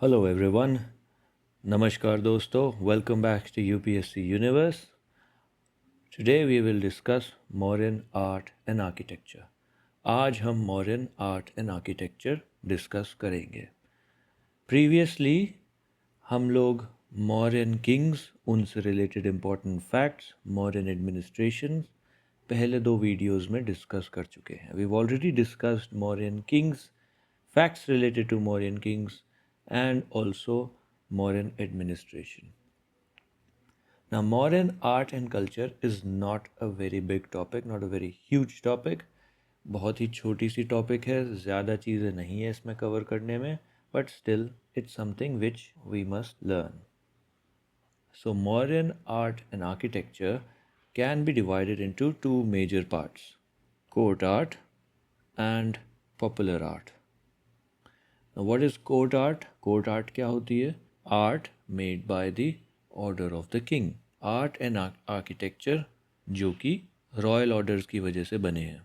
Hello everyone. Namaskar dosto. Welcome back to UPSC Universe. Today we will discuss Mauryan art and architecture. आज हम Mauryan art and architecture discuss करेंगे. Previously हम लोग Mauryan kings, उनसे related important facts, Mauryan administration पहले दो videos में discuss कर चुके हैं. We've already discussed Mauryan kings, facts related to Mauryan kings and also Mauryan administration. Now, Mauryan art and culture is not a very big topic, not a very huge topic. बहुत ही छोटी सी topic है, ज़्यादा चीज़ें नहीं है इसमें cover करने में, but still it's something which we must learn. So, Mauryan art and architecture can be divided into two major parts: court art and popular art. Now, what is court art? Court art क्या होती है? Art made by the order of the king. Art and architecture जो कि royal orders की वजह से बने हैं.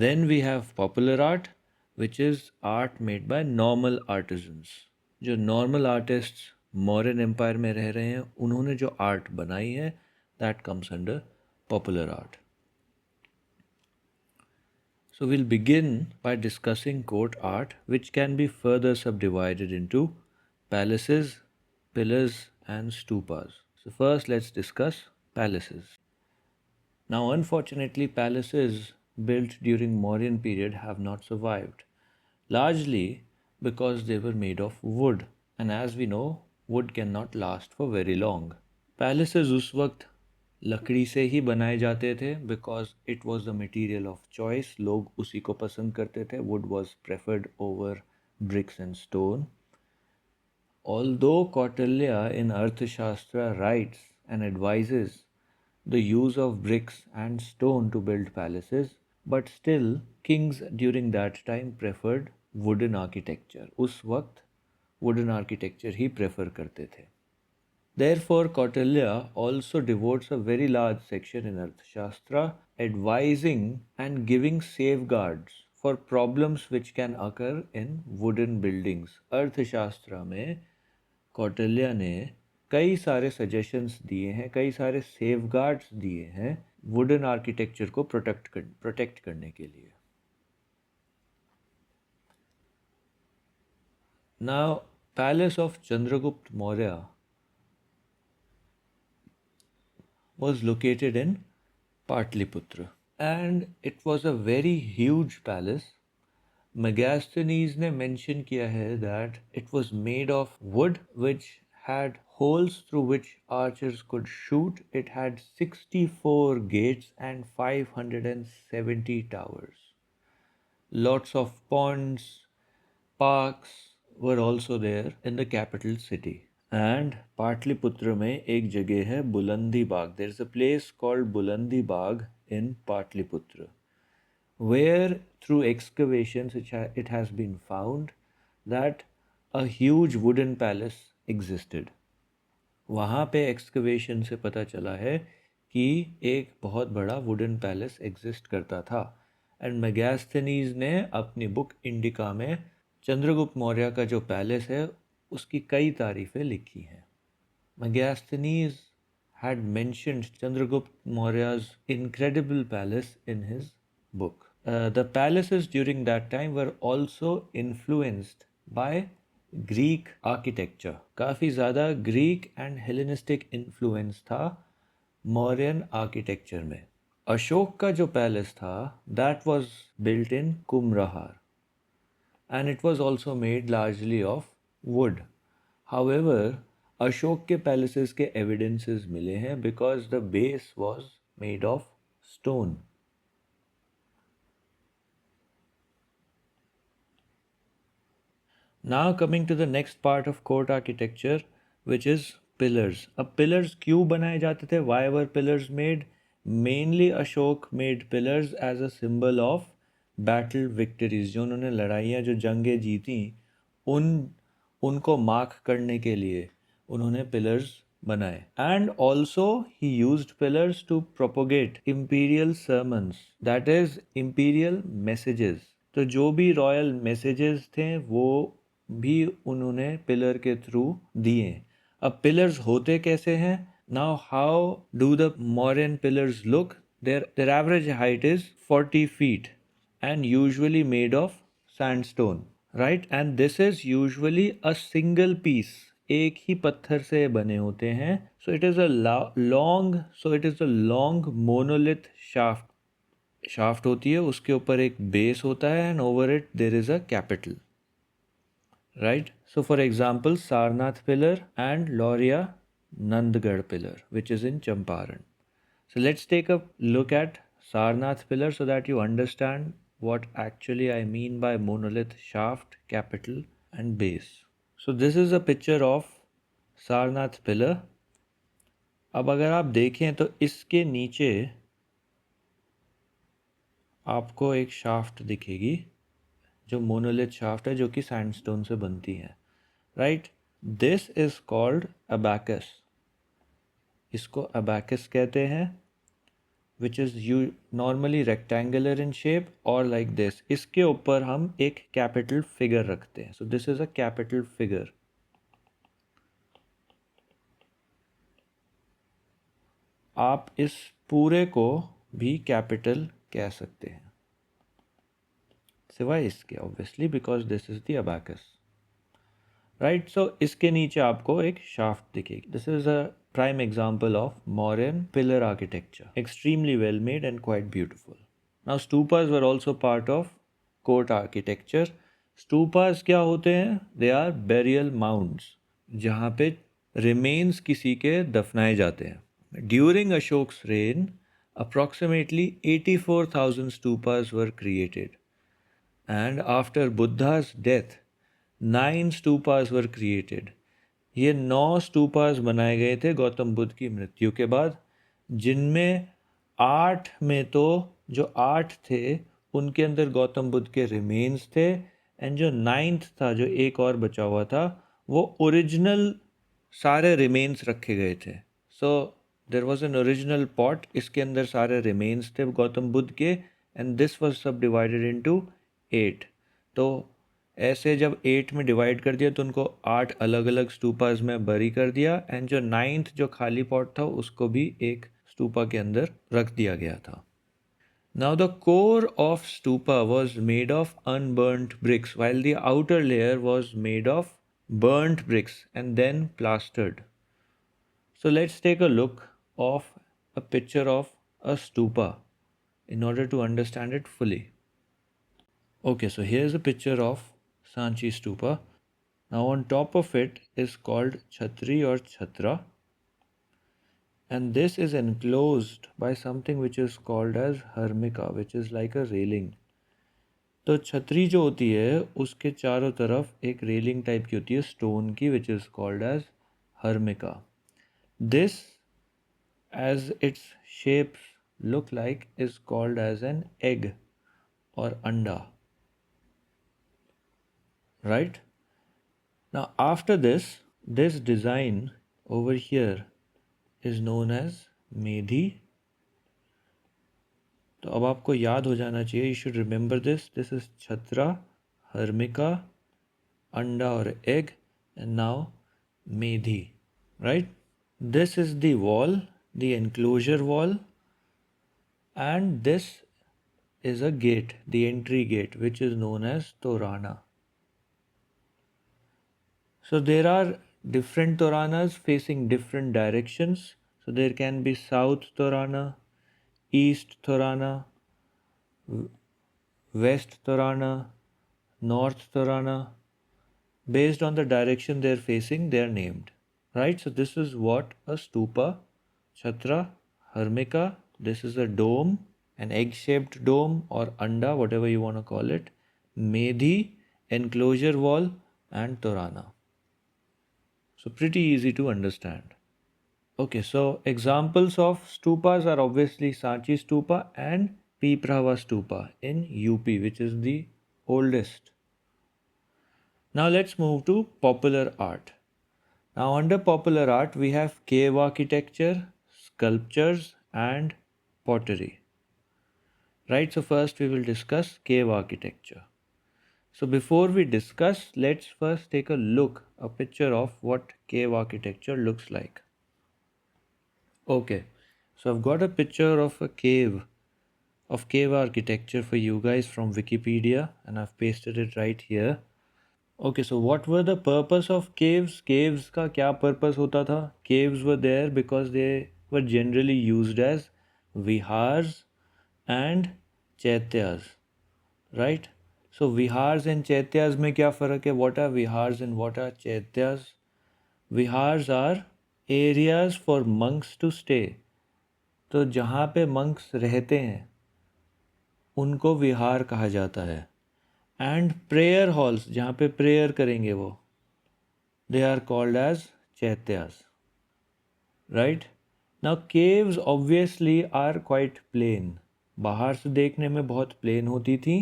Then we have popular art, which is art made by normal artisans. जो normal artists Mauryan Empire में रह रहे हैं, उन्होंने जो art बनाई है, that comes under popular art. So we'll begin by discussing court art, which can be further subdivided into palaces, pillars and stupas. So first let's discuss palaces. Now unfortunately palaces built during Mauryan period have not survived, largely because they were made of wood, and as we know wood cannot last for very long. Palaces उस वक्त लकड़ी से ही बनाए जाते थे because it was the material of choice. लोग उसी को पसंद करते थे. Would was preferred over bricks and stone. Although Kautilya in Arthashastra writes and advises the use of bricks and stone to build palaces, but still kings during that time preferred wooden architecture. उस वक्त wooden architecture ही prefer करते थे. Therefore, Kautilya also devotes a very large section in Arthashastra advising and giving safeguards for problems which can occur in wooden buildings. अर्थशास्त्र में कौटिल्य ने कई सारे suggestions दिए हैं, कई सारे सेफगार्ड्स दिए हैं वुडन आर्किटेक्चर को प्रोटेक्ट करने के लिए. Now, Palace of Chandragupta Maurya was located in Patliputra and it was a very huge palace. Megasthenes ने mention किया है that it was made of wood which had holes through which archers could shoot. It had 64 gates and 570 towers. Lots of ponds, parks were also there in the capital city. And Pataliputra में एक जगह है बुलंदी बाग. There is a place called Bulandi Bagh in Patliputra, where through excavations it has been found that a huge wooden palace existed. वहाँ पे excavation से पता चला है कि एक बहुत बड़ा wooden palace exist करता था. एंड मेगास्थनीज ने अपनी बुक इंडिका में चंद्रगुप्त मौर्य का जो पैलेस है उसकी कई तारीफ़ें लिखी हैं. Megasthenes had mentioned Chandragupta Maurya's incredible palace in his book. The palaces during that time were also influenced by Greek architecture. काफ़ी ज़्यादा Greek and Hellenistic influence था Mauryan architecture में. अशोक का जो पैलेस था that was built in Kumrahar and it was also made largely of wood. However, Ashok के palaces के evidences मिले हैं because the base was made of stone. Now coming to the next part of court architecture, which is pillars. अब pillars क्यों बनाए जाते थे? Why were pillars made? Mainly Ashok made pillars as a symbol of battle victories. जो उन्होंने लड़ाइयाँ जो जंगें जीती उनको मार्क करने के लिए उन्होंने pillars बनाए. And also he used pillars to propagate imperial sermons, that is imperial messages. तो जो भी रॉयल मैसेजेस थे वो भी उन्होंने पिलर के थ्रू दिए। अब पिलर्स होते कैसे हैं? Now how do the Mauryan pillars look? Their average height is 40 feet and usually made of sandstone, right? And this is usually a single piece. एक ही पत्थर से बने होते हैं. So it is a long monolith shaft. Shaft होती है, उसके ऊपर एक बेस होता है, and over it there is a capital, right? So for example Sarnath pillar and Lauriya Nandgarh pillar which is in Champaran. So let's take a look at Sarnath pillar so that you understand what actually I mean by monolith, shaft, capital and base. So this is a picture of Sarnath pillar. अब अगर आप देखें तो इसके नीचे आपको एक shaft दिखेगी जो मोनोलिथ शाफ्ट है, जो कि सैंडस्टोन से बनती है, right? This is called abacus. इसको अबैकस कहते हैं, which is you normally rectangular in shape और लाइक दिस. इसके ऊपर हम एक कैपिटल फिगर रखते हैं. So this is a capital figure. आप इस पूरे को भी कैपिटल कह सकते हैं, सिवाय इसके obviously, because this is the abacus, right? So इसके नीचे आपको एक शाफ्ट दिखेगी. This is a prime example of Mauryan pillar architecture. Extremely well made and quite beautiful. Now stupas were also part of court architecture. Stupas क्या होते हैं? They are burial mounds, जहाँ पे remains किसी के दफनाए जाते हैं. During Ashok's reign, approximately 84,000 stupas were created. And after Buddha's death, 9 stupas were created. ये 9 स्तूपास बनाए गए थे गौतम बुद्ध की मृत्यु के बाद, जिनमें 8 में तो जो 8 थे उनके अंदर गौतम बुद्ध के रिमेन्स थे, एंड जो 9th था, जो एक और बचा हुआ था, वो ओरिजिनल सारे रिमेन्स रखे गए थे. So there was an original pot, इसके अंदर सारे रिमेन्स थे गौतम बुद्ध के, and this was subdivided into 8. तो ऐसे जब 8 में डिवाइड कर दिया तो उनको 8 अलग अलग स्तूपास में बरी कर दिया, एंड जो 9th जो खाली पॉट था उसको भी एक स्तूपा के अंदर रख दिया गया था. Now the core of stupa was made of unburnt bricks, while the outer layer was made of burnt bricks and then plastered. So let's take a look of a picture of a stupa in order to understand it fully. Okay, so here's a picture of Sanchi Stupa. Now on top of it is called Chhatri or Chhatra, and this is enclosed by something which is called as Harmika, which is like a railing. तो छतरी जो होती है उसके चारों तरफ एक railing type की होती है स्टोन की, which is called as harmika. This as its shapes look like is called as an egg और अंडा, right? Now after this design over here is known as Medhi. तो अब आपको याद हो जाना चाहिए, you should remember this is chhatra, harmika, anda और egg, and now medhi, right? This is the wall, the enclosure wall, and this is a gate, the entry gate, which is known as Torana. So there are different Toranas facing different directions. So there can be South Torana, East Torana, West Torana, North Torana. Based on the direction they are facing, they are named. Right? So this is what a stupa, chhatra, harmika. This is a dome, an egg-shaped dome or anda, whatever you want to call it. Medhi, enclosure wall, and Torana. So pretty easy to understand. Okay, so examples of stupas are obviously Sanchi Stupa and Piprava Stupa in UP, which is the oldest. Now let's move to popular art. Now under popular art we have cave architecture, sculptures and pottery. Right, so first we will discuss cave architecture. So before we discuss, let's first take a look, a picture of what cave architecture looks like. Okay, so I've got a picture of cave architecture for you guys from Wikipedia, and I've pasted it right here. Okay, so what were the purpose of caves? Caves का क्या purpose होता था? Caves were there because they were generally used as vihars and chaityas, right? So vihars and chaityas में क्या फ़र्क है? What are vihars and what are chaityas? Vihars are areas for monks to stay. तो जहाँ पे monks रहते हैं उनको विहार कहा जाता है. एंड प्रेयर हॉल्स जहाँ पे प्रेयर करेंगे वो, they are called as chaityas, right? Now caves obviously are quite plain. बाहर से देखने में बहुत plain होती थी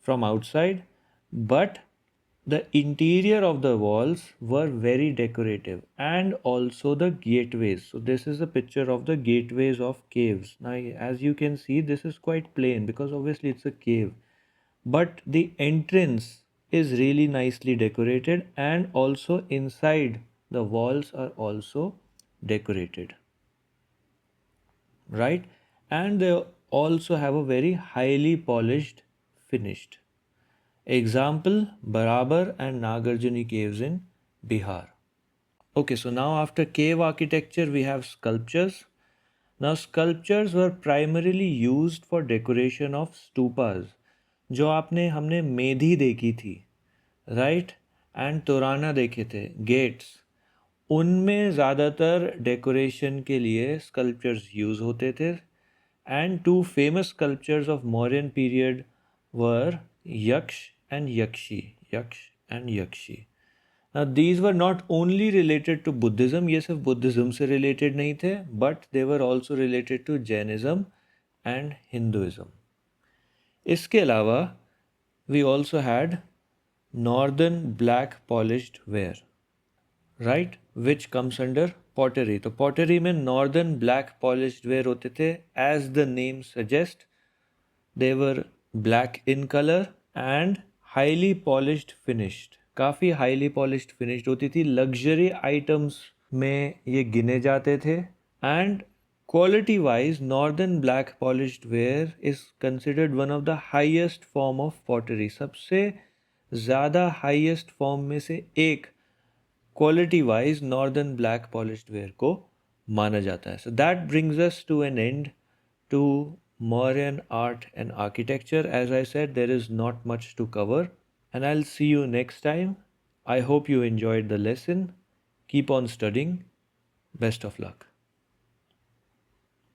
from outside, but the interior of the walls were very decorative, and also the gateways. So this is a picture of the gateways of caves. Now as you can see, this is quite plain because obviously it's a cave, but the entrance is really nicely decorated, and also inside the walls are also decorated, right? And they also have a very highly polished finished. Example, Barabar and Nagarjuni caves in Bihar. Okay, so now after cave architecture we have sculptures. Now sculptures were primarily used for decoration of stupas. जो आपने हमने मेधी देखी थी, right, and तोराना देखे थे, gets, उनमें ज़्यादातर decoration के लिए स्कल्पचर्स यूज़ होते थे. And two famous sculptures of Mauryan period were yaksha and yakshi. Yaksha and yakshi. Now these were not only related to Buddhism, ये सिर्फ बुद्धिज़्म से रिलेटेड नहीं थे, but they were also related to Jainism and Hinduism. इसके अलावा we also had northern black polished ware, right, which comes under pottery. तो pottery में northern black polished ware होते थे. As the name suggests, they were black in color and highly polished finished. काफ़ी highly polished finished होती थी. Luxury items में ये गिने जाते थे. And quality wise northern black polished ware is considered one of the highest form of pottery. सबसे ज़्यादा हाईएस्ट फॉर्म में से एक quality wise northern black polished ware को माना जाता है. So that brings us to an end to Mauryan art and architecture. As I said, there is not much to cover, and I'll see you next time. I hope you enjoyed the lesson. Keep on studying. Best of luck.